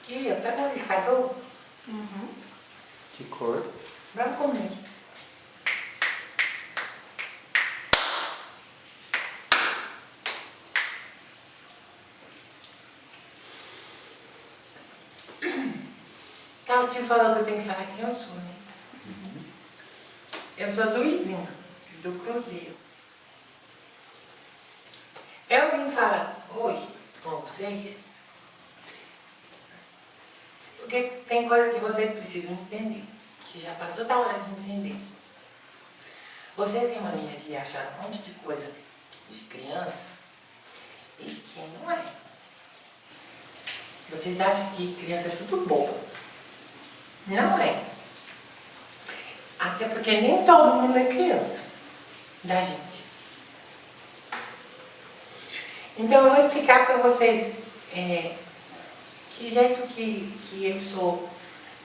Tia, pega um riscador. Que cor? Branco mesmo. Tava te falando que eu tenho que falar quem eu sou, né? Eu sou Luizinha, do Cruzeiro. Eu vim falar hoje com vocês porque tem coisa que vocês precisam entender, que já passou da hora de entender. Vocês têm mania de achar um monte de coisa de criança e que não é. Vocês acham que criança é tudo bobo. Não é. Até porque nem todo mundo é criança da gente. Então eu vou explicar para vocês que jeito que eu sou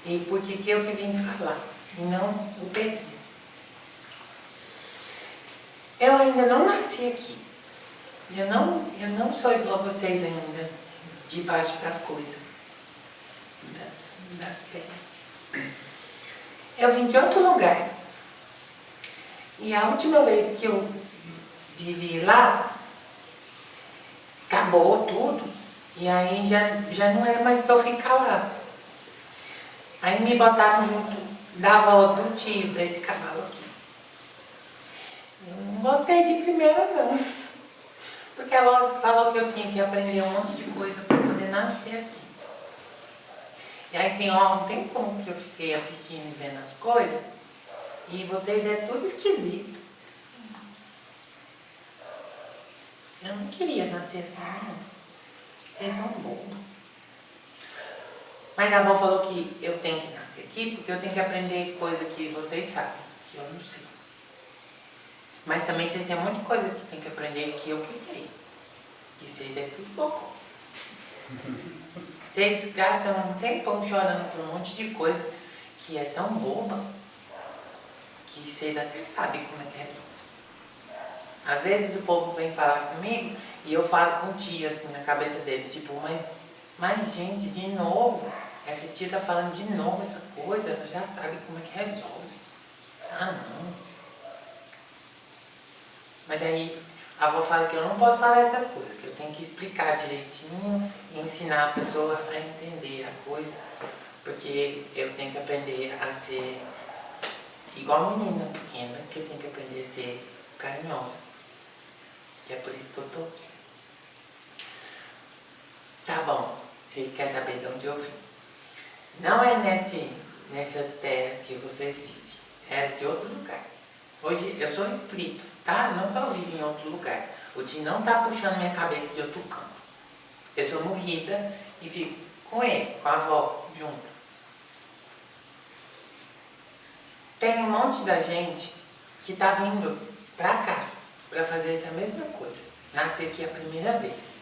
e por que eu que vim falar, e não o Pedro. Eu ainda não nasci aqui. Eu não sou igual a vocês ainda, debaixo das coisas, das pedras. Eu vim de outro lugar. E a última vez que eu vivi lá, acabou tudo. E aí já não era mais pra eu ficar lá. Aí me botaram junto da avó do tio, desse cavalo aqui. Eu não gostei de primeira não. Porque a avó falou que eu tinha que aprender um monte de coisa para poder nascer aqui. E aí tem um tempão que eu fiquei assistindo e vendo as coisas. E vocês é tudo esquisito. Eu não queria nascer assim, não. Vocês são bobos. Mas a avó falou que eu tenho que nascer aqui porque eu tenho que aprender coisa que vocês sabem, que eu não sei. Mas também vocês têm um monte de coisa que tem que aprender que eu que sei. Que vocês é tudo pouco. Vocês gastam um tempão chorando por um monte de coisa que é tão boba que vocês até sabem como é que resolve. Às vezes o povo vem falar comigo e eu falo com o tio assim na cabeça dele, tipo, mas gente, de novo, essa tia tá falando de novo essa coisa, ela já sabe como é que resolve. Ah, não. Mas aí a avó fala que eu não posso falar essas coisas, que eu tenho que explicar direitinho e ensinar a pessoa a entender a coisa, porque eu tenho que aprender a ser igual menina pequena, que eu tenho que aprender a ser carinhosa. Que é por isso que eu tô aqui. Tá bom, você quer saber de onde eu vim? Não é nessa terra que vocês vivem, é de outro lugar. Hoje eu sou espírito, tá? Não tô vivo em outro lugar. O tio não tá puxando minha cabeça de outro canto. Eu sou morrida e fico com ele, com a avó, junto. Tem um monte da gente que tá vindo pra cá, pra fazer essa mesma coisa. Nascer aqui a primeira vez.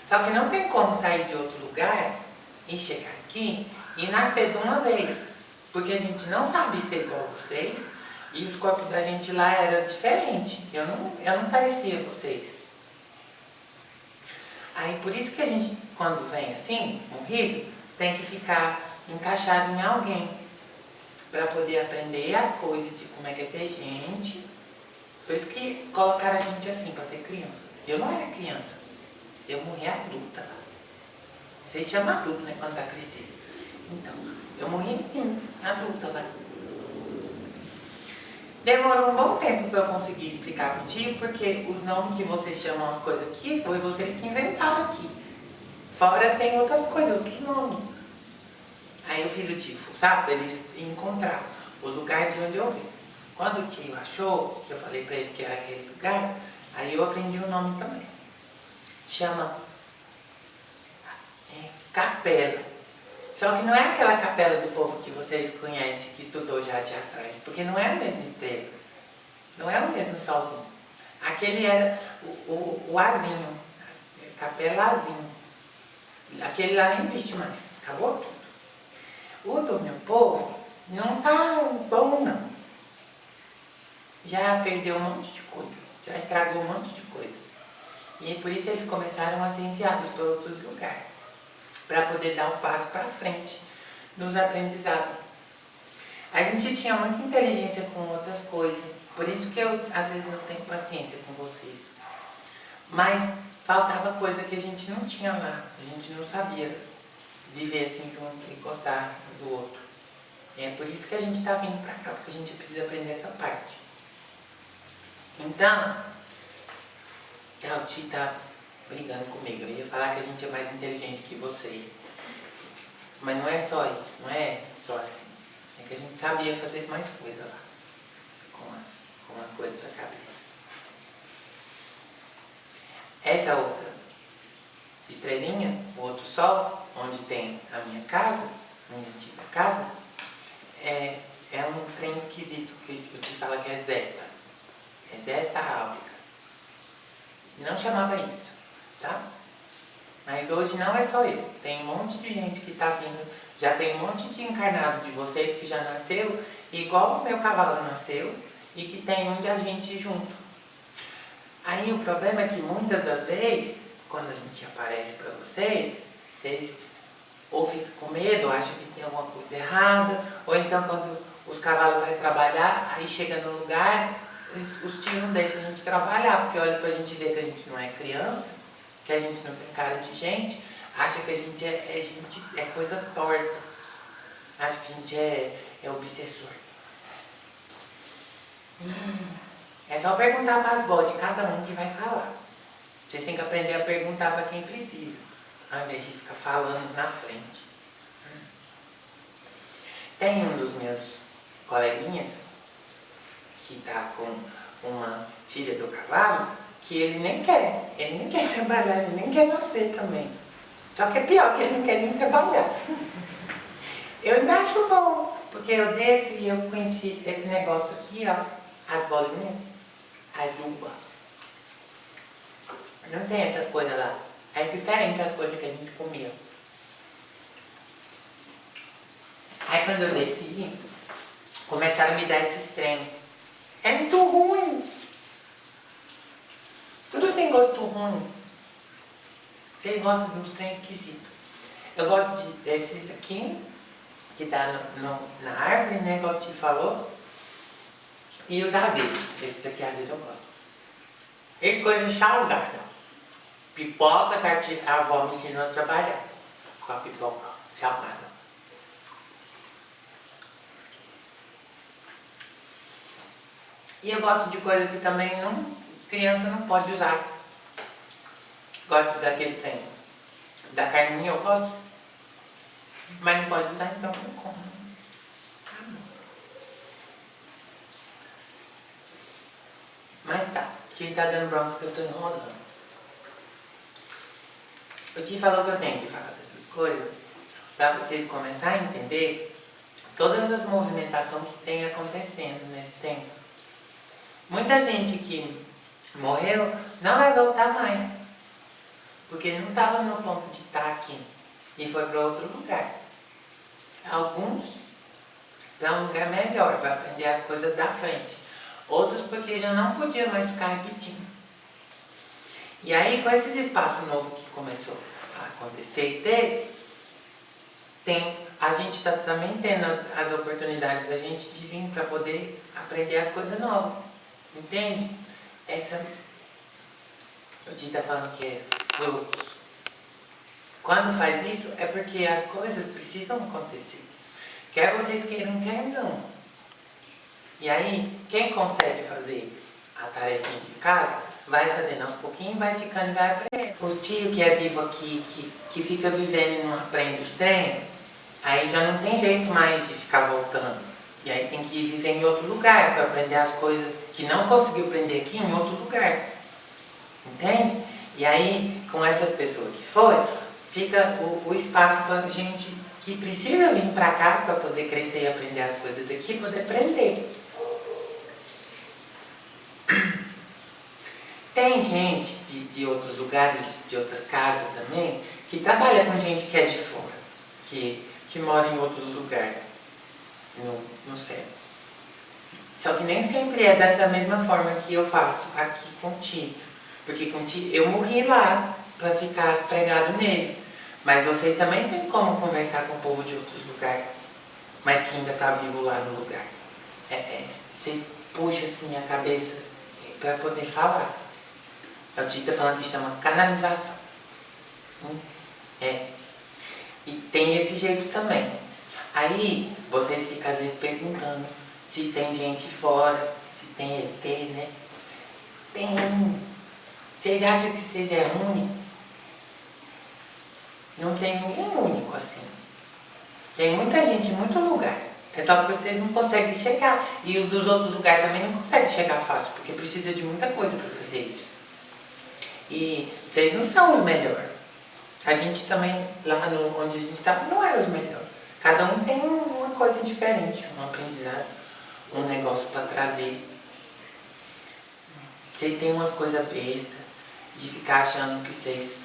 Só que não tem como sair de outro lugar e chegar aqui e nascer de uma vez. Porque a gente não sabe ser igual vocês e os corpos da gente lá eram diferentes. Eu não parecia vocês. Aí por isso que a gente, quando vem assim, morrido, tem que ficar encaixado em alguém. Para poder aprender as coisas de como é que é ser gente. Por isso que colocaram a gente assim, para ser criança. Eu não era criança. Eu morri adulta lá. Vocês chamam adulto, né, quando tá crescido. Então, eu morri assim, adulta lá. Demorou um bom tempo para eu conseguir explicar pro tio, porque os nomes que vocês chamam as coisas aqui, foi vocês que inventaram aqui. Fora tem outras coisas, outros nomes. Aí eu fiz o tio fuçar para eles encontrar o lugar de onde eu vim. Quando o tio achou, que eu falei para ele que era aquele lugar, aí eu aprendi o nome também. Chama Capela. Só que não é aquela capela do povo que vocês conhecem, que estudou já de atrás, porque não é a mesma estrela, não é o mesmo solzinho. Aquele era o azinho, capela azinho. Aquele lá nem existe mais, acabou tudo. O do meu povo não tá bom não. Já perdeu um monte de coisa, já estragou um monte de coisa. E por isso eles começaram a ser enviados para outros lugares, para poder dar um passo para frente nos aprendizados. A gente tinha muita inteligência com outras coisas, por isso que eu às vezes não tenho paciência com vocês. Mas faltava coisa que a gente não tinha lá, a gente não sabia viver assim junto e gostar do outro. E é por isso que a gente está vindo para cá, porque a gente precisa aprender essa parte. Então, o Ti tá brigando comigo. Eu ia falar que a gente é mais inteligente que vocês. Mas não é só isso, não é só assim. É que a gente sabia fazer mais coisa lá, com as coisas da cabeça. Essa outra estrelinha, o outro sol, onde tem a minha casa, minha antiga casa, é um trem esquisito que eu te falo que é Zeta. É Zeta Áurica. Não chamava isso, tá? Mas hoje não é só eu. Tem um monte de gente que tá vindo. Já tem um monte de encarnado de vocês que já nasceu, igual o meu cavalo nasceu, e que tem um de a gente junto. Aí o problema é que muitas das vezes, quando a gente aparece para vocês ou ficam com medo, acham que tem alguma coisa errada, ou então quando os cavalos vão trabalhar, aí chega no lugar, os tios não deixam a gente trabalhar, porque olha pra gente ver que a gente não é criança, que a gente não tem cara de gente, acha que a gente é coisa torta, acha que a gente é obsessor. É só perguntar para as vozes de cada um que vai falar. Vocês têm que aprender a perguntar para quem precisa, ao invés de ficar falando na frente. Tem um dos meus coleguinhas que está com uma filha do cavalo, que ele nem quer trabalhar, ele nem quer nascer também. Só que é pior, que ele não quer nem trabalhar. Eu ainda acho bom, porque eu desço e eu conheci esse negócio aqui, ó, as bolinhas, as uvas. Não tem essas coisas lá. É diferente das coisas que a gente comia. Aí quando eu desci, começaram a me dar esses trem. É muito ruim. Tudo tem gosto ruim. Vocês gostam de uns trem esquisitos. Eu gosto desses aqui, que tá na árvore, né, igual o Ti falou. E os azedos. Esses aqui azedos eu gosto. E coisa salgada. Pipoca que a avó me ensinou a trabalhar. Com a pipoca salgada. E eu gosto de coisa que também criança não pode usar. Gosto daquele trem. Da carninha eu gosto. Mas não pode usar, então não como. Mas tá, o Ti tá dando bronca que eu tô enrolando. O Ti falou que eu tenho que falar dessas coisas para vocês começarem a entender todas as movimentações que tem acontecendo nesse tempo. Muita gente que morreu não vai voltar mais, porque não estava no ponto de estar aqui e foi para outro lugar. Alguns para um lugar melhor, para aprender as coisas da frente. Outros porque já não podia mais ficar repetindo. E aí, com esses espaços novos que começou a acontecer e a gente está também tendo as oportunidades da gente de vir para poder aprender as coisas novas. Entende? O Ti está falando que é frutos. Quando faz isso, é porque as coisas precisam acontecer. Quer vocês queiram, quer não. E aí, quem consegue fazer a tarefinha de casa, vai fazendo aos pouquinhos, vai ficando e vai aprendendo. Os tios que é vivo aqui, que fica vivendo e não aprende os treinos, aí já não tem jeito mais de ficar voltando. E aí tem que ir viver em outro lugar para aprender as coisas que não conseguiu aprender aqui em outro lugar. Entende? E aí, com essas pessoas que fica o espaço para gente que precisa vir para cá para poder crescer e aprender as coisas daqui, poder aprender. Tem gente de outros lugares, de outras casas também, que trabalha com gente que é de fora, que mora em outros lugares, no céu. Só que nem sempre é dessa mesma forma que eu faço aqui contigo. Porque contigo eu morri lá para ficar pregado nele. Mas vocês também têm como conversar com o povo de outros lugares, mas que ainda está vivo lá no lugar. Vocês puxam assim a cabeça para poder falar. A Tita está falando que chama canalização. E tem esse jeito também. Aí vocês ficam às vezes perguntando se tem gente fora, se tem ET, né? Tem. Vocês acham que vocês é único? Não tem ninguém único assim. Tem muita gente em muito lugar. É só que vocês não conseguem chegar. E os dos outros lugares também não conseguem chegar fácil, porque precisa de muita coisa para fazer isso. E vocês não são os melhores. A gente também, lá onde a gente está, não é os melhores. Cada um tem uma coisa diferente, um aprendizado, um negócio para trazer. Vocês têm umas coisas bestas de ficar achando que vocês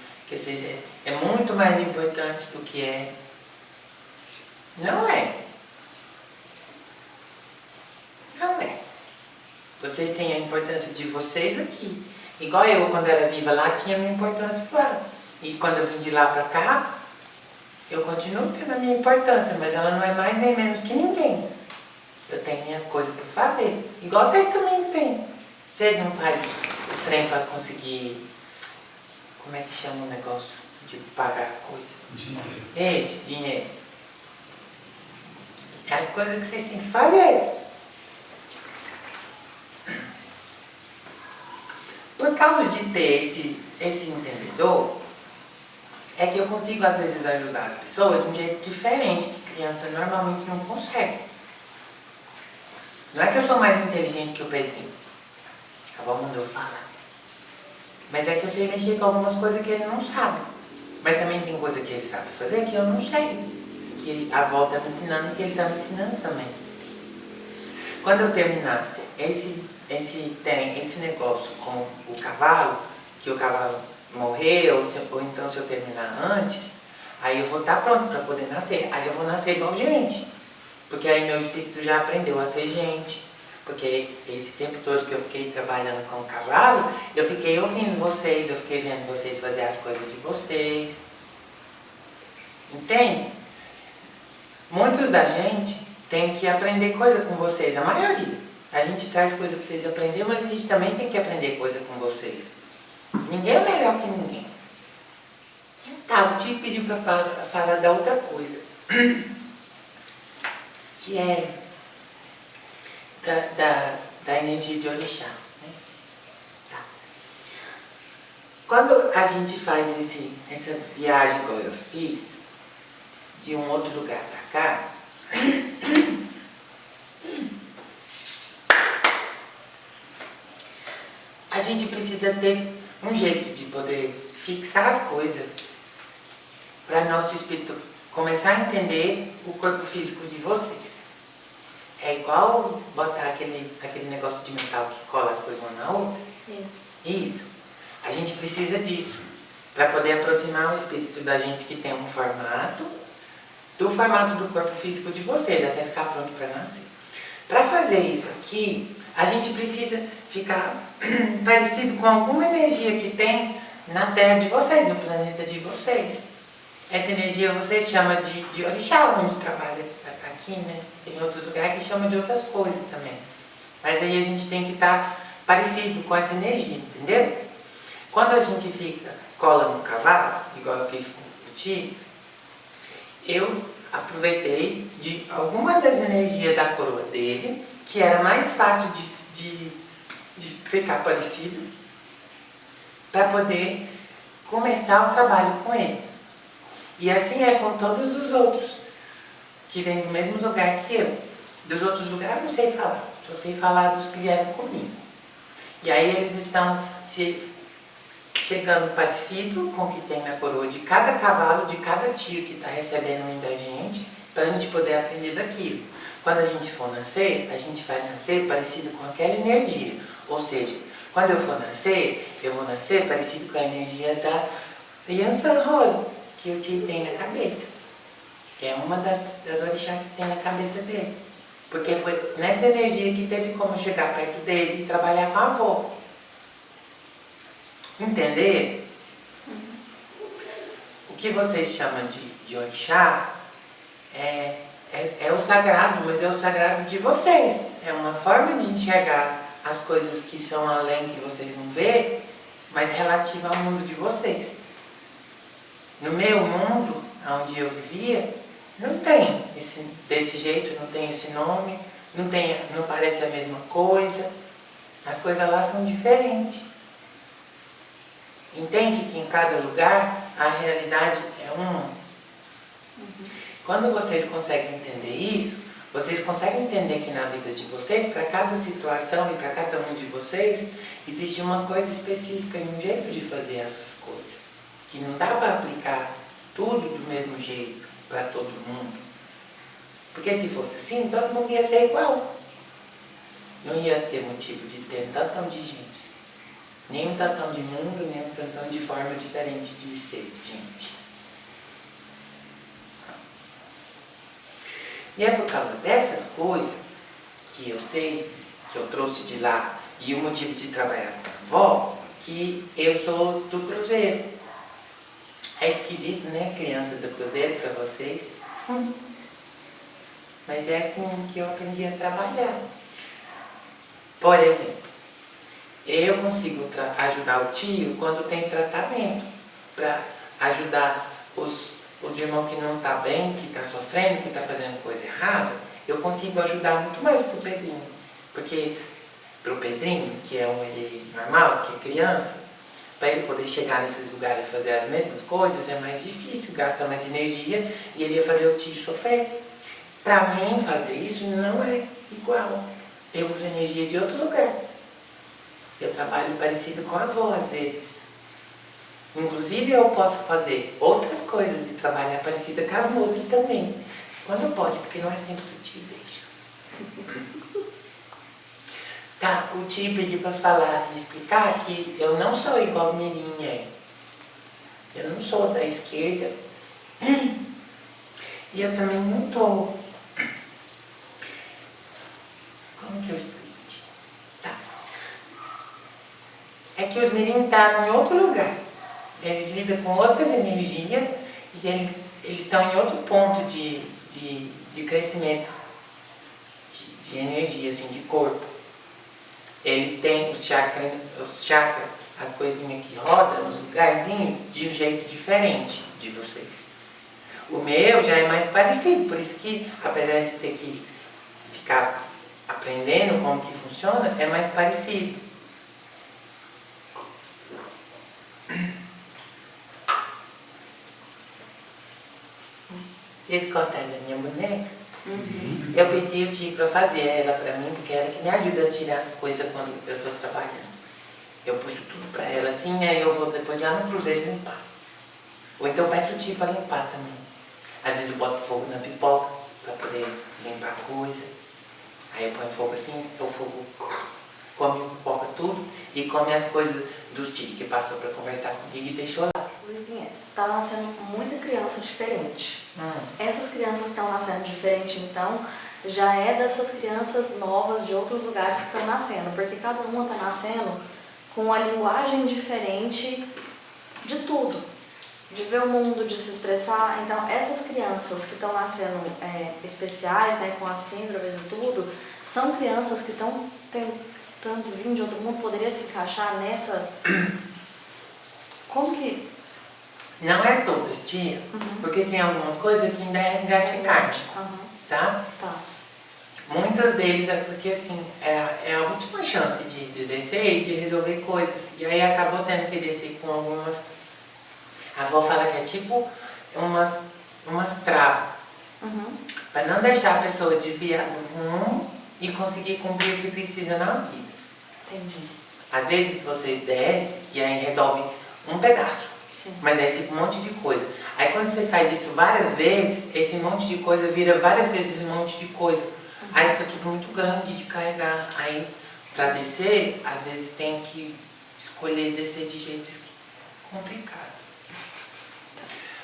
é muito mais importante do que é. Não é. Não é. Vocês têm a importância de vocês aqui. Igual eu, quando era viva lá, tinha a minha importância lá. E quando eu vim de lá pra cá, eu continuo tendo a minha importância, mas ela não é mais nem menos que ninguém. Eu tenho minhas coisas pra fazer. Igual vocês também têm. Vocês não fazem os trem pra conseguir... Como é que chama o negócio de pagar as coisas? Dinheiro. Esse, dinheiro. É as coisas que vocês têm que fazer. Por causa de ter esse entendedor, é que eu consigo às vezes ajudar as pessoas de um jeito diferente que criança normalmente não consegue. Não é que eu sou mais inteligente que o Pedrinho. A avó mandou falar. Mas é que eu sei mexer com algumas coisas que ele não sabe. Mas também tem coisa que ele sabe fazer que eu não sei. Que a avó está me ensinando e que ele está me ensinando também. Quando eu terminar esse negócio com o cavalo, que o cavalo morrer, ou então se eu terminar antes, aí eu vou estar pronto para poder nascer. Aí eu vou nascer igual gente. Porque aí meu espírito já aprendeu a ser gente. Porque esse tempo todo que eu fiquei trabalhando com o cavalo, eu fiquei ouvindo vocês, eu fiquei vendo vocês fazer as coisas de vocês. Entende? Muitos da gente tem que aprender coisa com vocês, a maioria. A gente traz coisa para vocês aprenderem, mas a gente também tem que aprender coisa com vocês. Ninguém é melhor que ninguém. Tá, o Tio pediu para falar da outra coisa. Que é da energia de orixá. Né? Tá. Quando a gente faz essa viagem igual eu fiz, de um outro lugar para cá, a gente precisa ter um jeito de poder fixar as coisas para nosso espírito começar a entender o corpo físico de vocês. É igual botar aquele negócio de metal que cola as coisas uma na outra. Isso. A gente precisa disso para poder aproximar o espírito da gente que tem um formato do formato do corpo físico de vocês, até ficar pronto para nascer. Para fazer isso aqui, a gente precisa ficar parecido com alguma energia que tem na Terra de vocês, no planeta de vocês. Essa energia vocês chamam de orixá, onde trabalha aqui, né? Tem outros lugares que chamam de outras coisas também. Mas aí a gente tem que estar parecido com essa energia, entendeu? Quando a gente cola no cavalo, igual eu fiz com o Tio, eu aproveitei de alguma das energias da coroa dele, que era mais fácil de ficar parecido, para poder começar o trabalho com ele. E assim é com todos os outros, que vêm do mesmo lugar que eu. Dos outros lugares não sei falar, só sei falar dos que vieram comigo. E aí eles estão se chegando parecido com o que tem na coroa de cada cavalo, de cada tio que está recebendo muita gente, para a gente poder aprender daquilo. Quando a gente for nascer, a gente vai nascer parecido com aquela energia. Ou seja, quando eu for nascer, eu vou nascer parecido com a energia da Yansan Rosa, que o tio tem na cabeça. Que é uma das orixás que tem na cabeça dele. Porque foi nessa energia que teve como chegar perto dele e trabalhar com a avó. Entender? O que vocês chamam de orixá é o sagrado, mas é o sagrado de vocês. É uma forma de enxergar as coisas que são além, que vocês não vê, mas relativa ao mundo de vocês. No meu mundo, onde eu vivia, não tem desse jeito, não tem esse nome, não parece a mesma coisa. As coisas lá são diferentes. Entende que em cada lugar a realidade é uma? Quando vocês conseguem entender isso, vocês conseguem entender que na vida de vocês, para cada situação e para cada um de vocês, existe uma coisa específica e um jeito de fazer essas coisas. Que não dá para aplicar tudo do mesmo jeito para todo mundo. Porque se fosse assim, todo mundo ia ser igual. Não ia ter motivo de ter um tantão de gente. Nem um tantão de mundo, nem um tantão de forma diferente de ser gente. E é por causa dessas coisas que eu sei, que eu trouxe de lá, e o motivo de trabalhar com a avó, que eu sou do Cruzeiro. É esquisito, né? Criança do Cruzeiro para vocês. Mas é assim que eu aprendi a trabalhar. Por exemplo, eu consigo ajudar o tio quando tem tratamento, para ajudar os irmãos que não estão bem, que estão sofrendo, que estão fazendo coisa errada. Eu consigo ajudar muito mais que o Pedrinho. Porque para o Pedrinho, que é um ele normal, que é criança, para ele poder chegar nesses lugares e fazer as mesmas coisas é mais difícil, gasta mais energia e ele ia fazer o tio sofrer. Para mim, fazer isso não é igual. Eu uso energia de outro lugar. Eu trabalho parecido com a avó, às vezes. Inclusive, eu posso fazer outras coisas e trabalhar parecida com as moças também. Quando pode, porque não é sempre que o tio deixa. Tá, o tio pediu para falar e explicar que eu não sou igual Mirim é. Eu não sou da esquerda. E eu também não estou. Como que eu explico? Tá. É que os Mirim estão em outro lugar. Eles lidam com outras energias e eles estão em outro ponto de crescimento de energia, assim, de corpo. Eles têm os chakras, as coisinhas que rodam nos lugarzinhos, de um jeito diferente de vocês. O meu já é mais parecido, por isso que, apesar de ter que ficar aprendendo como que funciona, é mais parecido. Vocês gostaram da minha boneca? Uhum. Eu pedi o tio para fazer ela para mim, porque ela que me ajuda a tirar as coisas quando eu estou trabalhando. Eu puxo tudo para ela assim, aí eu vou depois lá no Cruzeiro limpar. Ou então eu peço o tio para limpar também. Às vezes eu boto fogo na pipoca para poder limpar a coisa. Aí eu ponho fogo assim, o fogo come a pipoca tudo e come as coisas dos tios que passou para conversar comigo e deixou lá. Luizinha, tá nascendo muita criança diferente. Essas crianças estão nascendo diferente, então, já é dessas crianças novas de outros lugares que estão nascendo, porque cada uma está nascendo com uma linguagem diferente de tudo, de ver o mundo, de se expressar. Então, essas crianças que estão nascendo especiais, né, com as síndromes e tudo, são crianças que estão tentando vir de outro mundo, poderia se encaixar nessa... Como que... Não é todas, tia, porque tem algumas coisas que ainda é resgate de carne, tá? Tá. Muitas deles é porque, assim, é a última chance de descer e de resolver coisas. E aí acabou tendo que descer com algumas... A avó fala que é tipo umas travas. Para não deixar a pessoa desviar do rumo e conseguir cumprir o que precisa na vida. Entendi. Às vezes vocês descem e aí resolve um pedaço. Sim. Mas aí fica um monte de coisa. Aí quando vocês fazem isso várias vezes, esse monte de coisa vira várias vezes um monte de coisa. Aí fica tudo muito grande de carregar. Aí pra descer, às vezes tem que escolher descer de jeito complicado.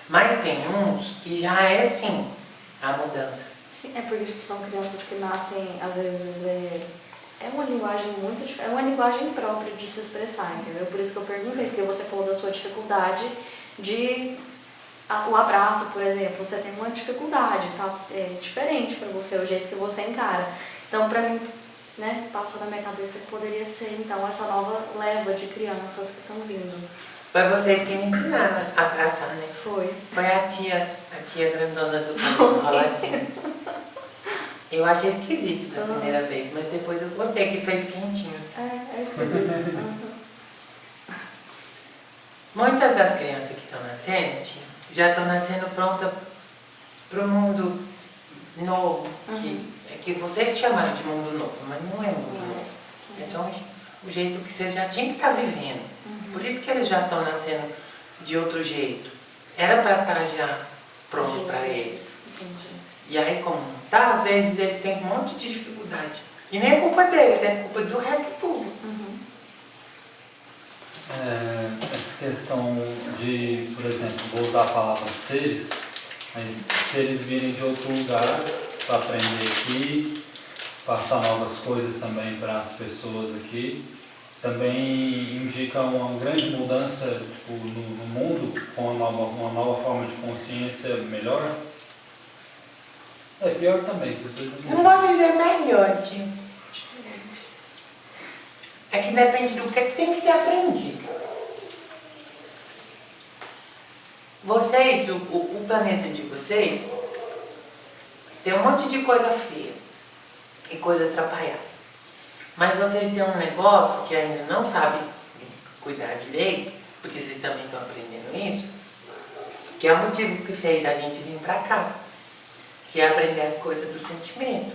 Mas tem uns que já é assim, a mudança. Sim, é porque tipo, são crianças que nascem, às vezes, é uma linguagem muito é uma linguagem própria de se expressar, entendeu? Por isso que eu perguntei, porque você falou da sua dificuldade de o abraço, por exemplo, você tem uma dificuldade, tá? É diferente para você, o jeito que você encara. Então, para mim, né, passou na minha cabeça que poderia ser, então, essa nova leva de crianças que estão vindo. Foi vocês que me ensinaram a abraçar, né? Foi. Foi a tia grandona do cabelo enroladinho. Eu achei esquisito da primeira vez, mas depois eu gostei que fez quentinho. É esquisito. Muitas das crianças que estão nascendo, tia, já estão nascendo prontas para o mundo novo. É que vocês chamaram de mundo novo, mas não é mundo novo. É só o jeito que vocês já tinham que estar vivendo. Por isso que eles já estão nascendo de outro jeito. Era para estar já pronto para eles. Entendi. E aí, como não tá, às vezes eles têm um monte de dificuldade. E nem é culpa deles, é culpa do resto tudo. Essa questão de, por exemplo, vou usar a palavra seres, mas se eles virem de outro lugar para aprender aqui, passar novas coisas também para as pessoas aqui, também indica uma grande mudança tipo, no mundo, com uma nova forma de consciência melhor. É pior também. Não vou dizer melhor, tio. É que depende do que tem que ser aprendido. Vocês, o planeta de vocês, tem um monte de coisa feia e coisa atrapalhada. Mas vocês têm um negócio que ainda não sabem cuidar direito, porque vocês também estão aprendendo isso, que é o motivo que fez a gente vir pra cá, que é aprender as coisas do sentimento.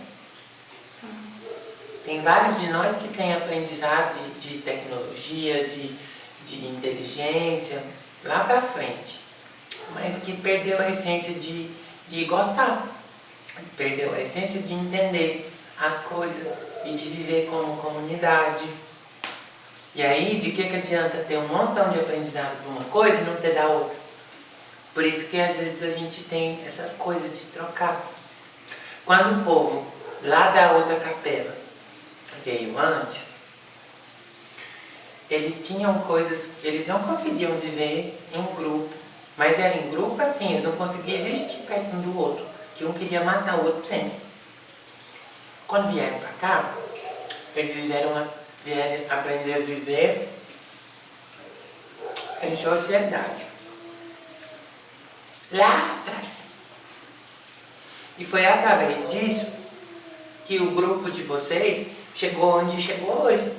Tem vários de nós que têm aprendizado de tecnologia, de inteligência, lá pra frente, mas que perdeu a essência de gostar, perdeu a essência de entender as coisas e de viver como comunidade. E aí, de que adianta ter um montão de aprendizado de uma coisa e não ter da outra? Por isso que às vezes a gente tem essas coisas de trocar. Quando o povo lá da outra capela veio antes, eles tinham coisas, eles não conseguiam viver em grupo, mas era em grupo assim, eles não conseguiam existir perto um do outro, que um queria matar o outro sempre. Quando vieram pra cá, eles vieram aprender a viver em sociedade. Lá atrás. E foi através disso que o grupo de vocês chegou onde chegou hoje.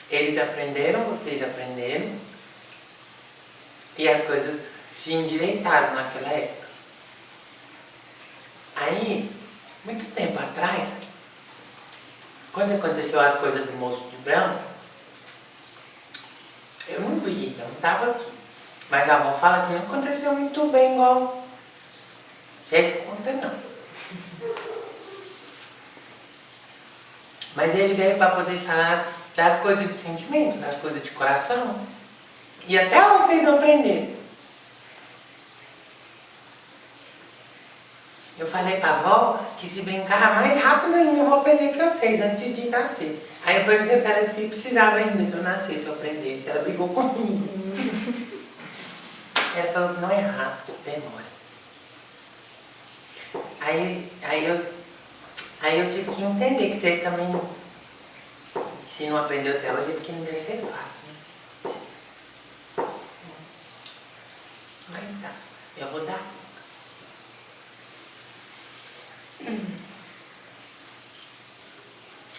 Eles aprenderam, vocês aprenderam, e as coisas se endireitaram naquela época. Aí, muito tempo atrás, quando aconteceu as coisas do moço de branco, eu não vi, eu não estava aqui. Mas a avó fala que não aconteceu muito bem igual vocês contam, não. Mas ele veio para poder falar das coisas de sentimento, das coisas de coração. E até vocês não aprenderam. Eu falei para a avó que se brincar mais rápido ainda eu vou aprender que vocês antes de nascer. Aí eu perguntei para ela se precisava ainda que eu nascesse, eu aprendesse. Ela brigou comigo. Ela falou que não é rápido, demora. Aí eu tive que entender que vocês também, se não aprendeu até hoje, é porque não deve ser fácil, né? Mas tá, eu vou dar.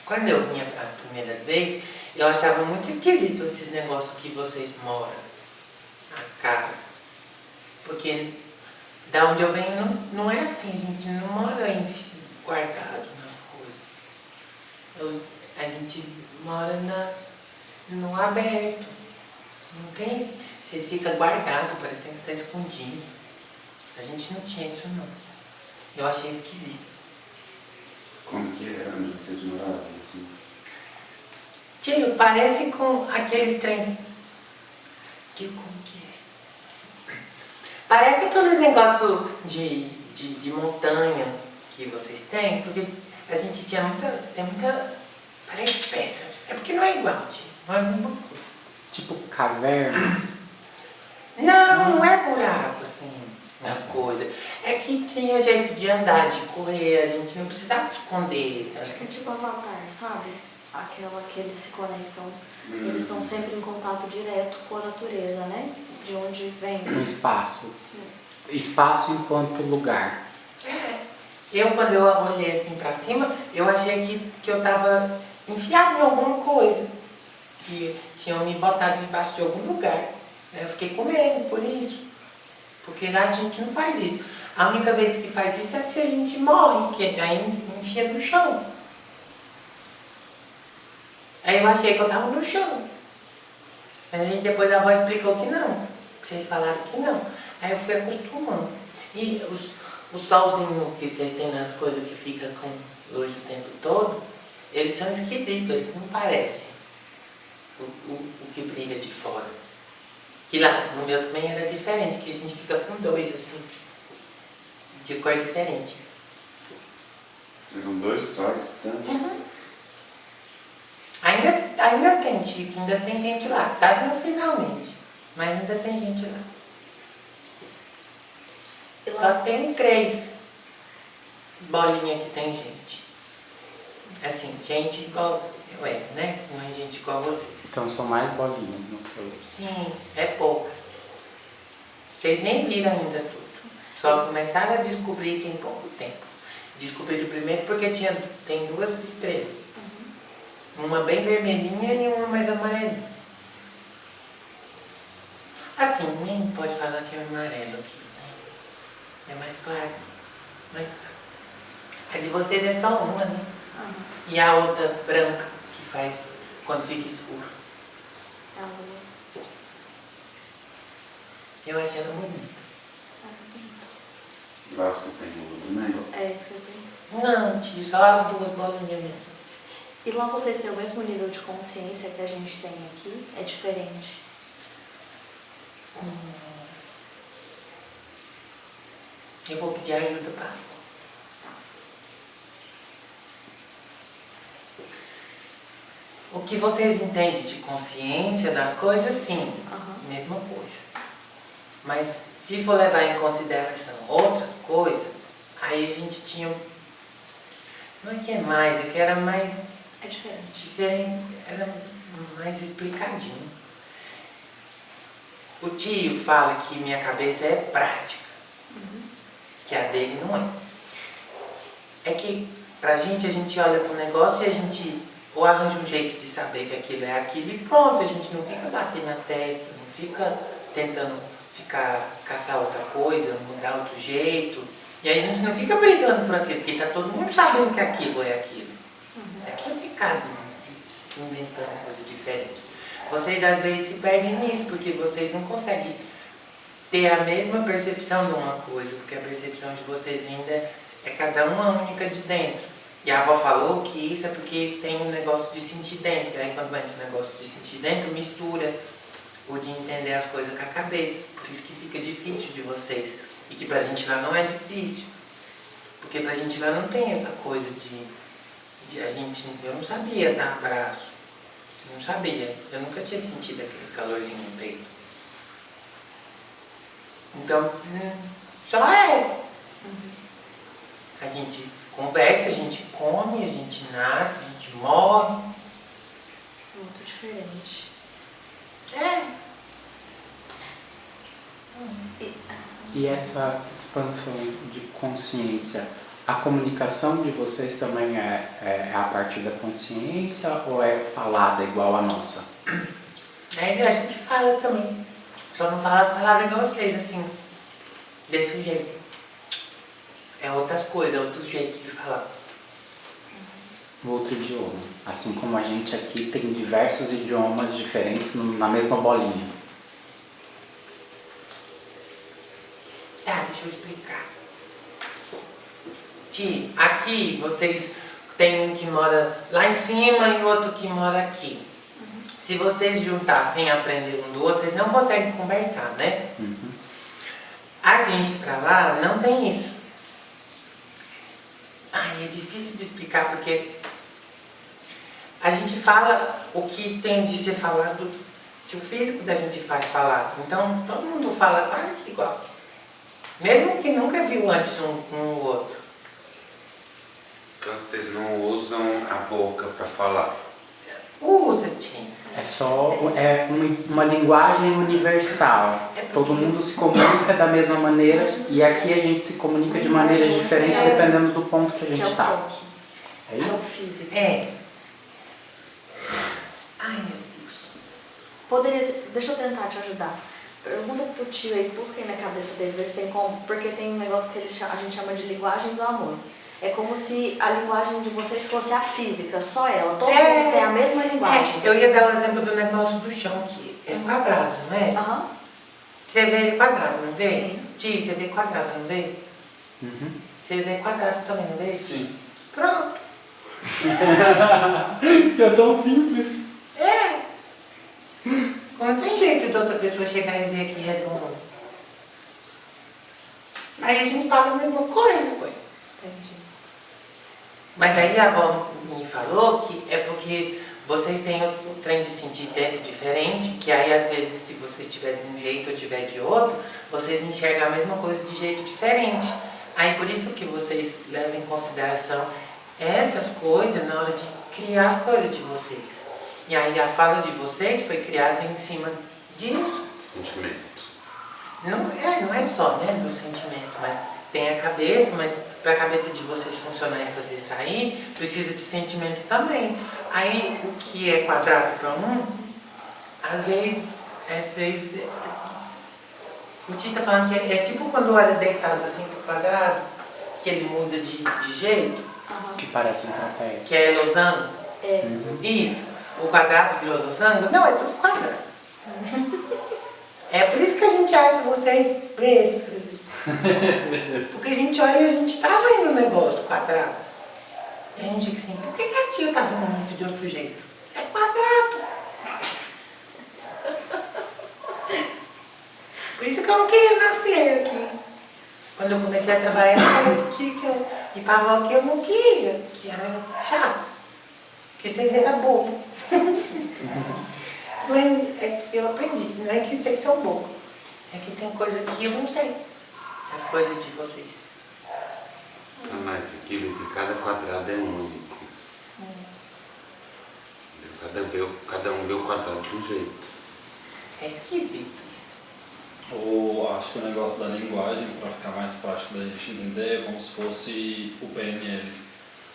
Quando eu vinha as primeiras vezes, eu achava muito esquisito esses negócios que vocês moram, a casa. Porque da onde eu venho não é assim, a gente não mora guardado nas coisas. A gente mora no aberto. Não tem, vocês ficam guardados, parecendo que tá escondido. A gente não tinha isso não. Eu achei esquisito. Como que era onde vocês moravam? Assim? Tio, parece com aqueles trem. Tio, como que é? Parece aqueles negócios de montanha que vocês têm, porque a gente tinha tem muita. Parece pedra. É porque não é igual, tio. Não é a mesma coisa. Tipo cavernas. Não é buraco, assim, nas coisas. É que tinha jeito de andar, de correr, a gente não precisava esconder. Acho que é tipo Avatar, sabe? Aquela que eles se conectam. Eles estão sempre em contato direto com a natureza, né? De onde vem. Um espaço. Espaço enquanto lugar. É. Eu, quando eu olhei assim pra cima, eu achei que eu tava enfiado em alguma coisa. Que tinham me botado debaixo de algum lugar. Eu fiquei com medo por isso. Porque lá a gente não faz isso. A única vez que faz isso é se a gente morre, que aí enfia no chão. Aí eu achei que eu tava no chão. Mas aí depois a avó explicou que não. Vocês falaram que não. Aí eu fui acostumando. E o solzinho que vocês têm nas coisas que fica com luz o tempo todo, eles são esquisitos, eles não parecem o que brilha de fora. Que lá no meu também era diferente, que a gente fica com dois assim, de cor diferente. Eram 2 sóis, tanto. Ainda tem, Chico, ainda tem gente lá. Tá no finalmente, mas ainda tem gente lá. E lá- Só tem 3 bolinhas que tem gente. Assim, gente igual eu era, né? Não é gente igual vocês. Então são mais bolinhas, não sei. Sim, é poucas. Vocês nem viram ainda tudo. Só começaram a descobrir tem pouco tempo. Descobriram primeiro porque tem 2 estrelas. Uma bem vermelhinha e uma mais amarelinha. Assim, nem pode falar que é amarelo aqui, né? É mais claro. Mas a de vocês é só uma, né? E a outra branca, que faz quando fica escuro. Eu achei ela bonita. Lá vocês têm lua também? É isso que eu tenho. Não, tio, só as 2 bolinhas mesmo. E lá vocês têm o mesmo nível de consciência que a gente tem aqui? É diferente? Eu vou pedir ajuda para a O que vocês entendem de consciência das coisas, sim, mesma coisa. Mas se for levar em consideração outras coisas, aí a gente tinha. Não é que é mais, é que era mais. É diferente. Diferente, era mais explicadinho. O tio fala que minha cabeça é prática, que a dele não é. É que pra gente, a gente olha pro negócio e a gente ou arranja um jeito de saber que aquilo é aquilo e pronto, a gente não fica batendo na testa, não fica tentando caçar outra coisa, mudar outro jeito. E aí a gente não fica brigando por aquilo, porque tá todo mundo sabendo que aquilo é aquilo. É que ficar inventando coisa diferente. Vocês às vezes se perdem nisso, porque vocês não conseguem ter a mesma percepção de uma coisa, porque a percepção de vocês ainda é cada uma única de dentro. E a avó falou que isso é porque tem um negócio de sentir dentro. Aí quando entra o negócio de sentir dentro, mistura o de entender as coisas com a cabeça. Por isso que fica difícil de vocês. E que pra gente lá não é difícil. Porque pra gente lá não tem essa coisa de a gente... Eu não sabia dar abraço. Não sabia. Eu nunca tinha sentido aquele calorzinho no peito. Então, só é. A gente conversa, a gente come, a gente nasce, a gente morre. Muito diferente. É. E essa expansão de consciência, a comunicação de vocês também é a partir da consciência ou é falada igual a nossa? É, a gente fala também. Só não fala as palavras igual vocês, assim. Desse jeito. É outras coisas, é outro jeito de falar. Outro idioma. Assim como a gente aqui tem diversos idiomas diferentes na mesma bolinha. deixa eu explicar. Aqui vocês tem um que mora lá em cima e outro que mora aqui. Se vocês juntar sem aprender um do outro, vocês não conseguem conversar, né? A gente pra lá não tem isso. Ai, é difícil de explicar porque a gente fala o que tem de ser falado, que o físico da gente faz falar. Então todo mundo fala quase que igual. Mesmo que nunca viu antes um com o outro. Então vocês não usam a boca para falar? Usa, Tim. É só uma linguagem universal. Todo mundo se comunica da mesma maneira e aqui a gente se comunica de maneiras diferentes dependendo do ponto que a gente está. É É o isso? físico. É. Ai, meu Deus. Poderia ser, deixa eu tentar te ajudar. Pergunta pro tio aí, busca aí na cabeça dele, ver se tem como, porque tem um negócio que a gente chama de linguagem do amor. É como se a linguagem de vocês fosse a física, só ela. Todo mundo tem a mesma linguagem. Eu ia dar o exemplo do negócio do chão, que é quadrado, não é? Aham. Você vê ele quadrado, não vê? Sim. Ti, você vê quadrado, não vê? Você vê quadrado também, não vê? Sim. Pronto. Que é tão simples. É. Não tem jeito de outra pessoa chegar e ver aqui redondo. Aí a gente fala a mesma coisa, coisa. Entendi. Mas aí a avó me falou que é porque vocês têm o trem de sentir dentro diferente, que aí às vezes se você estiver de um jeito ou estiver de outro, vocês enxergam a mesma coisa de jeito diferente. Aí por isso que vocês levam em consideração essas coisas na hora de criar as coisas de vocês. E aí a fala de vocês foi criada em cima disso. Sentimento. Não é só, né, do sentimento, mas tem a cabeça, mas para a cabeça de vocês funcionar e fazer sair, precisa de sentimento também. Aí o que é quadrado para um, às vezes, o Tito tá falando que é tipo quando olha deitado assim pro quadrado, que ele muda de jeito, Que parece um trapézio. que é losango. É. Isso. O quadrado virou losango? Não, é tudo quadrado. É por isso que a gente acha vocês bestas. Porque a gente olha e a gente tá vendo o negócio quadrado. E a gente fica assim, por que a tia tá vendo isso de outro jeito? É quadrado. Por isso que eu não queria nascer aqui. Quando eu comecei a trabalhar, eu falei pro tio que eu ir pra avó que eu não queria, que era chato. Porque vocês eram bobos. Mas é que eu aprendi, não é que vocês são bobos. É que tem coisa que eu não sei. As coisas de vocês. Mas aquilo, cada quadrado é único. Cada um vê o quadrado de um jeito. É esquisito isso. Ou acho que o negócio da linguagem, para ficar mais prático da gente entender, é como se fosse o PNL,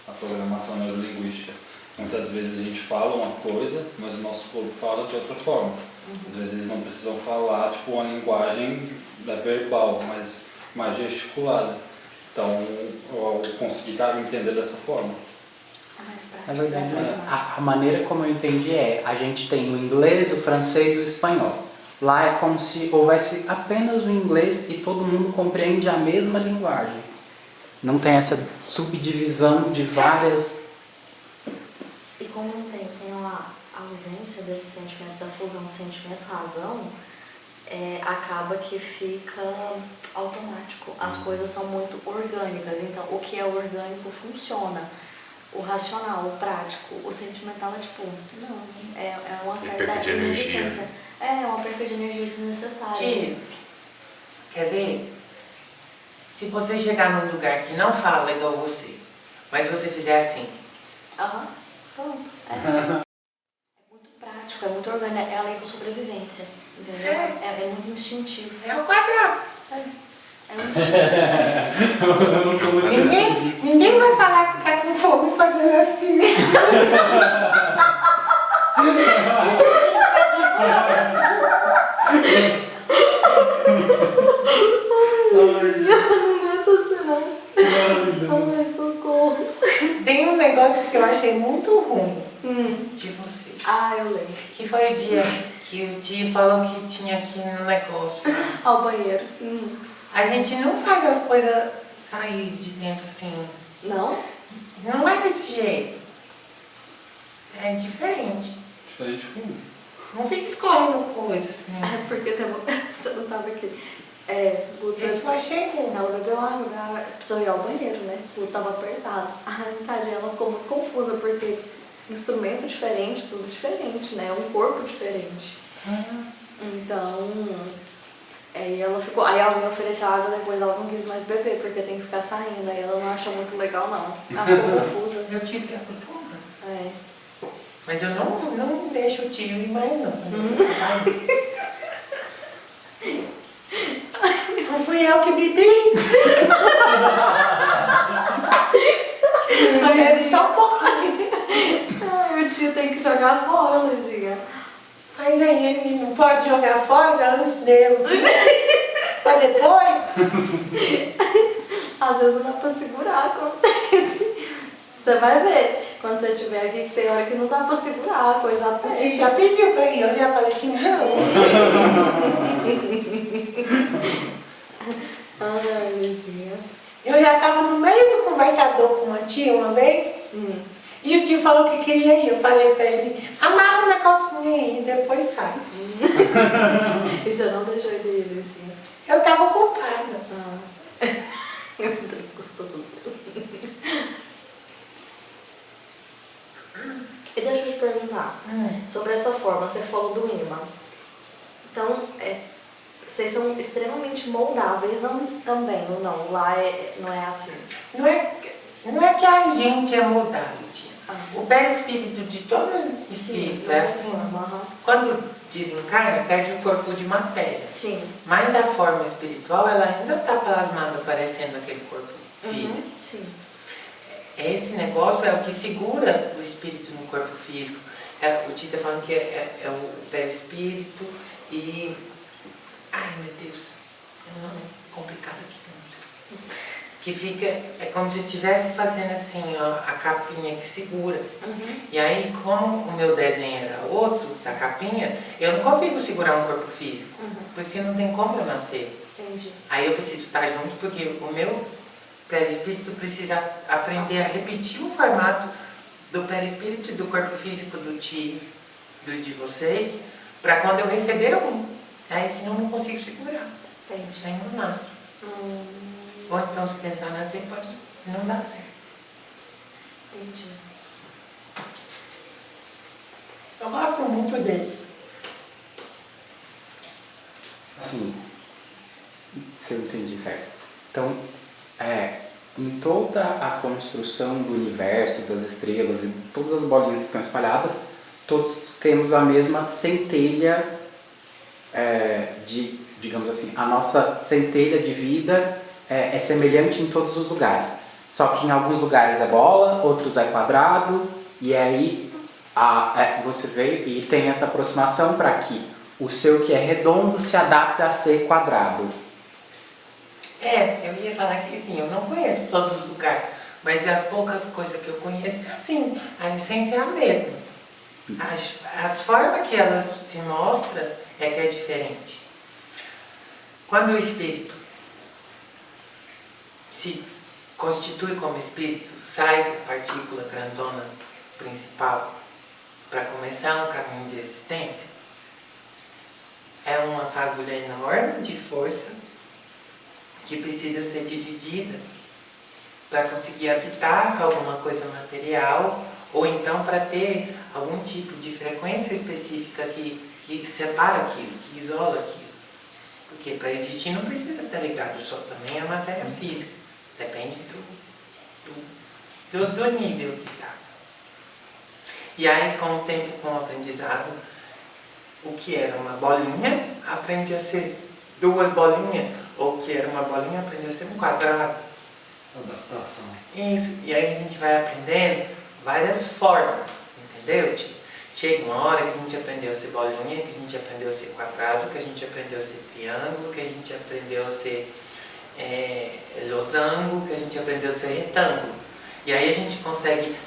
a programação neurolinguística. Muitas vezes a gente fala uma coisa, mas o nosso corpo fala de outra forma. Às vezes eles não precisam falar tipo uma linguagem verbal, mas mais gesticulada. Então eu consegui entender dessa forma. Mais prático. Na verdade, a maneira como eu entendi é, a gente tem o inglês, o francês e o espanhol. Lá é como se houvesse apenas o inglês e todo mundo compreende a mesma linguagem. Não tem essa subdivisão de várias... E como não tem a ausência desse sentimento, da fusão sentimento-razão, acaba que fica automático. As coisas são muito orgânicas, então o que é orgânico funciona. O racional, o prático, o sentimental é tipo, não, é uma certa perca de energia. inexistência. É uma perca de energia desnecessária. Tio, quer ver? Se você chegar num lugar que não fala igual você, mas você fizer assim, Aham, pronto. É muito prático, é muito orgânico, é a lei da sobrevivência, entendeu? É muito instintivo. é o quadrado. É um instinto. Ninguém vai falar que tá com fome fazendo assim. Não aguento você não. Ai, socorro. Tem um negócio que eu achei muito ruim de você. Ah, eu lembro. Que foi o dia que o tio falou que tinha aqui no negócio. Ao banheiro. A gente não faz as coisas sair de dentro assim. Não? Não é desse jeito. É diferente. Diferente como? Não fica escorrendo coisa assim. É porque você não tava aqui. Esse eu achei ruim. Ela bebeu água, precisou ir ao banheiro, né? O tava apertado. Ai, tadinha, ela ficou muito confusa porque instrumento diferente, tudo diferente, né? Um corpo diferente. Então, aí ela ficou. Aí alguém ofereceu água, depois ela não quis mais beber, porque tem que ficar saindo. Aí ela não achou muito legal, não. Ela ficou confusa. Eu tive que acostumar. É. Mas eu não deixo o tio ir mais não. Não fui eu que bebi. Bebe só um pouquinho. Ai, o tio tem que jogar fora, Luizinha. Mas aí ele não pode jogar fora antes dele. Pra depois. Às vezes não dá pra segurar, acontece. Você vai ver. Quando você estiver aqui, que tem hora que não dá pra segurar, a coisa O aperta. tio já pediu pra ir, eu já falei que não. Ai, Luizinha. Eu já estava no meio do conversador com uma tia uma vez. E o tio falou que queria ir. Eu falei pra ele, amarra o negocinho aí e depois sai. E você não deixou ele ir, Luizinha? Eu estava ocupada. Eu tô gostoso. E deixa eu te perguntar, sobre essa forma, você falou do imã. Então, vocês são extremamente moldáveis também, ou não? Lá não é assim? Não é que a gente é moldável, tia. O perispírito de todo espírito é assim. Quando desencarna, perde o corpo de matéria. Sim. Mas a forma espiritual, ela ainda está plasmada, parecendo aquele corpo físico. Sim. Esse negócio é o que segura o espírito no corpo físico. O tio está falando que é o perispírito e... Ai, meu Deus, é um nome complicado aqui. Que fica, é como se estivesse fazendo assim, ó, a capinha que segura. E aí, como o meu desenho era outro, essa capinha, eu não consigo segurar um corpo físico. Porque não tem como eu nascer. Entendi. Aí eu preciso estar junto, porque o meu perispírito precisa aprender a repetir o formato do perispírito e do corpo físico do tio, de vocês, para quando eu receber um. Aí senão eu não consigo segurar. Entendi. Aí não nasço. Ou então se tentar nascer pode não dar certo. Entendi. Eu gosto muito dele. Sim, se eu entendi certo. Então, em toda a construção do universo, das estrelas e todas as bolinhas que estão espalhadas, todos temos a mesma centelha digamos assim, a nossa centelha de vida é semelhante em todos os lugares. Só que em alguns lugares é bola, outros é quadrado, e aí você vê e tem essa aproximação para que o seu que é redondo se adapte a ser quadrado. Eu ia falar que sim, eu não conheço todos os lugares, mas as poucas coisas que eu conheço é assim, a essência é a mesma. As formas que elas se mostram é que é diferente. Quando o espírito se constitui como espírito, sai da partícula grandona principal para começar um caminho de existência, é uma fagulha enorme de força que precisa ser dividida para conseguir habitar alguma coisa material ou então para ter algum tipo de frequência específica que separa aquilo, que isola aquilo. Porque para existir não precisa estar ligado só também à matéria física. Depende do nível que está. E aí, com o tempo, com o aprendizado, o que era uma bolinha aprende a ser duas bolinhas, ou o que era uma bolinha aprende a ser um quadrado. Adaptação. Isso, e aí a gente vai aprendendo várias formas, entendeu, tio? Chega uma hora que a gente aprendeu a ser bolinha, que a gente aprendeu a ser quadrado, que a gente aprendeu a ser triângulo, que a gente aprendeu a ser losango, que a gente aprendeu a ser retângulo. E aí a gente consegue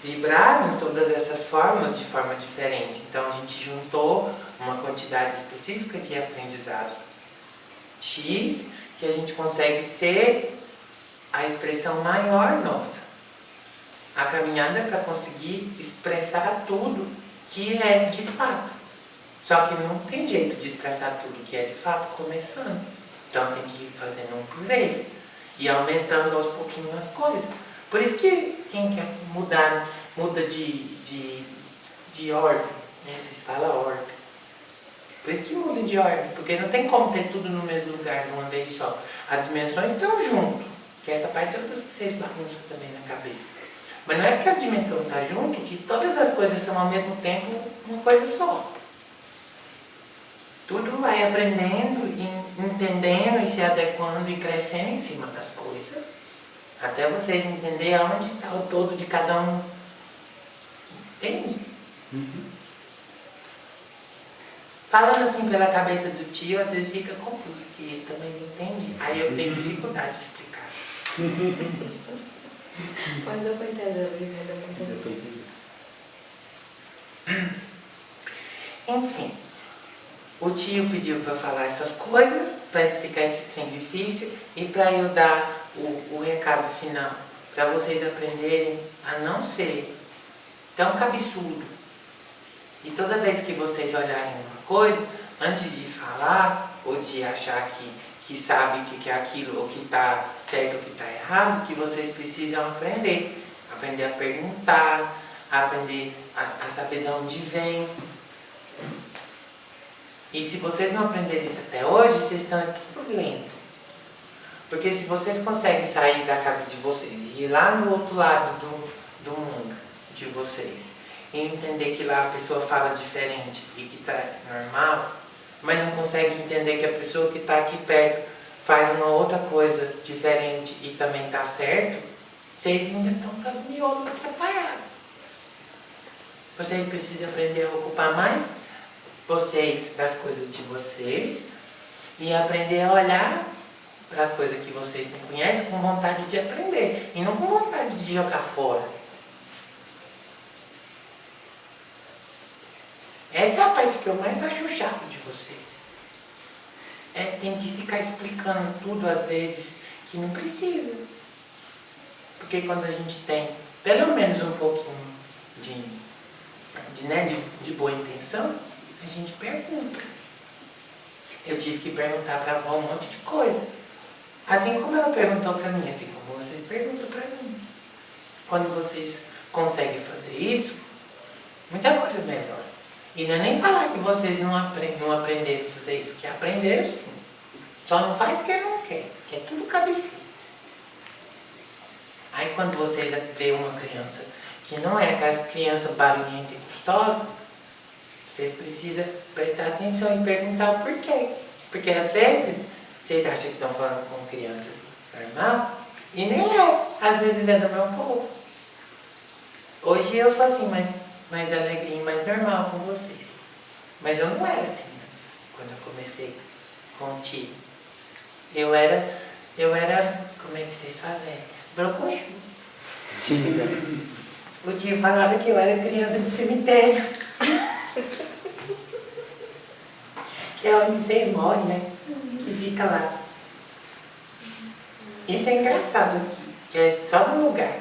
vibrar em todas essas formas de forma diferente. Então a gente juntou uma quantidade específica de aprendizado X, que a gente consegue ser a expressão maior nossa. A caminhada é para conseguir expressar tudo que é de fato. Só que não tem jeito de expressar tudo que é de fato começando. Então tem que ir fazendo um por vez e aumentando aos pouquinhos as coisas. Por isso que quem quer mudar, muda de ordem, né? Vocês falam ordem. Por isso que muda de ordem, porque não tem como ter tudo no mesmo lugar de uma vez só. As dimensões estão junto, que essa parte é outra que vocês bagunçam também na cabeça. Mas não é porque as dimensões estão junto que todas as coisas são ao mesmo tempo uma coisa só. Tudo vai aprendendo, entendendo e se adequando e crescendo em cima das coisas. Até vocês entenderem aonde está o todo de cada um. Entende? Falando assim pela cabeça do tio, às vezes fica confuso, porque ele também não entende. Aí eu tenho dificuldade de explicar. Mas eu vou entender, Luizinha, eu vou entender. Enfim, o tio pediu para eu falar essas coisas, para explicar esse trem difícil e para eu dar o recado final, para vocês aprenderem a não ser tão cabeçudo. E toda vez que vocês olharem uma coisa, antes de falar ou de achar que sabe o que é aquilo, ou que está certo ou que está errado, que vocês precisam aprender. Aprender a perguntar, aprender a saber de onde vem. E se vocês não aprenderem isso até hoje, vocês estão tudo lento. Porque se vocês conseguem sair da casa de vocês e ir lá no outro lado do mundo de vocês, e entender que lá a pessoa fala diferente e que está normal, mas não consegue entender que a pessoa que está aqui perto faz uma outra coisa diferente e também está certo, vocês ainda estão com as miolos atrapalhados. Vocês precisam aprender a ocupar mais vocês das coisas de vocês e aprender a olhar para as coisas que vocês não conhecem com vontade de aprender e não com vontade de jogar fora. Essa é a parte que eu mais acho chato de vocês. Tem que ficar explicando tudo às vezes que não precisa. Porque quando a gente tem pelo menos um pouquinho de boa intenção, a gente pergunta. Eu tive que perguntar para a avó um monte de coisa. Assim como ela perguntou para mim, assim como vocês perguntam para mim. Quando vocês conseguem fazer isso, muita coisa melhora. E não é nem falar que vocês não aprenderam a fazer isso, que aprenderam sim. Só não faz porque não quer, que é tudo cabeçudo. Aí quando vocês veem uma criança que não é aquela criança barulhenta e custosa, vocês precisam prestar atenção e perguntar o porquê. Porque às vezes vocês acham que estão falando com uma criança normal e nem é. Às vezes é do meu povo. Hoje eu sou assim, mais alegrinha, mais normal com vocês. Mas eu não era assim antes, quando eu comecei com o tio. Eu era, como é que vocês falam? Brocochu. Tímida. O tio falava que eu era criança de cemitério. Que é onde vocês morrem, né? Que fica lá. Isso é engraçado aqui, que é só num lugar.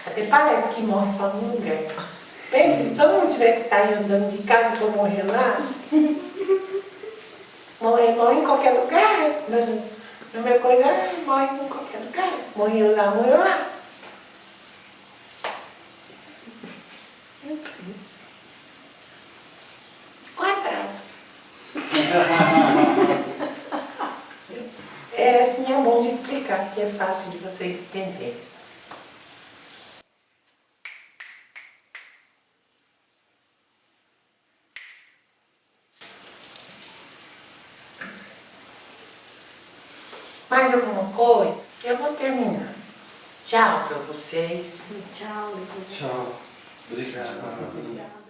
Até parece que morre só num lugar. Pensa, se todo mundo tivesse que sair andando de casa para morrer lá, morre em qualquer lugar. No meu coisa, morre em qualquer lugar. Morreu lá, morreu lá. Quadrado. Assim é bom de explicar, porque é fácil de você entender. Mais alguma coisa? Eu vou terminar. Tchau para vocês. Tchau, Luizinha. Tchau. Obrigado. Obrigada.